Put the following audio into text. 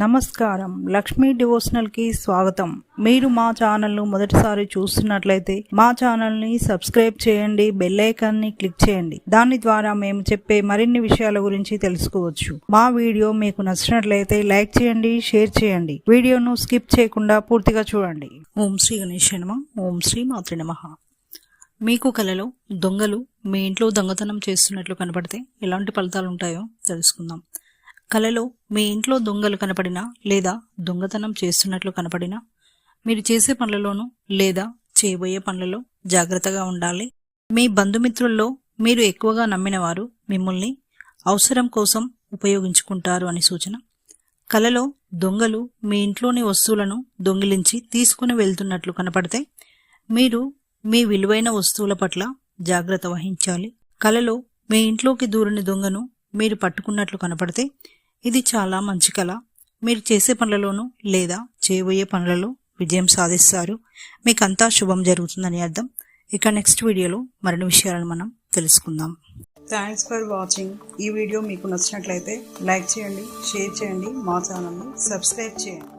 నమస్కారం, లక్ష్మీ డివోషనల్ కి స్వాగతం. మీరు మా ఛానల్ ను మొదటిసారి చూస్తున్నట్లయితే మా ఛానల్ ని సబ్స్క్రైబ్ చేయండి, బెల్ ఐకాన్ ని క్లిక్ చేయండి. దాని ద్వారా మేము చెప్పే మరిన్ని విషయాల గురించి తెలుసుకోవచ్చు. మా వీడియో మీకు నచ్చినట్లయితే లైక్ చేయండి, షేర్ చేయండి. వీడియోను స్కిప్ చేయకుండా పూర్తిగా చూడండి. ఓం శ్రీ గణేశాయ నమః. ఓం శ్రీ మాత్రే నమః. మీకు కలలో దొంగలు మీ ఇంట్లో దొంగతనం చేస్తున్నట్లు కనపడితే ఎలాంటి ఫలితాలు ఉంటాయో తెలుసుకుందాం. కలలో మీ ఇంట్లో దొంగలు కనపడినా లేదా దొంగతనం చేస్తున్నట్లు కనపడినా మీరు చేసే పనులలోనూ లేదా చేయబోయే పనులలో జాగ్రత్తగా ఉండాలి. మీ బంధుమిత్రుల్లో మీరు ఎక్కువగా నమ్మిన వారు మిమ్మల్ని అవసరం కోసం ఉపయోగించుకుంటారు అని సూచన. కలలో దొంగలు మీ ఇంట్లోని వస్తువులను దొంగిలించి తీసుకుని వెళ్తున్నట్లు కనపడితే మీరు మీ విలువైన వస్తువుల పట్ల జాగ్రత్త వహించాలి. కలలో మీ ఇంట్లోకి దూరని దొంగను మీరు పట్టుకున్నట్లు కనపడితే ఇది చాలా మంచి కళ. మీరు చేసే పనులలోనూ లేదా చేయబోయే పనులలో విజయం సాధిస్తారు. మీకంతా శుభం జరుగుతుందని అర్థం. ఇక నెక్స్ట్ వీడియోలో మరిన్ని విషయాలను మనం తెలుసుకుందాం. Thanks for watching. ఈ వీడియో మీకు నచ్చినట్లయితే లైక్ చేయండి, షేర్ చేయండి, మా ఛానల్ని సబ్స్క్రైబ్ చేయండి.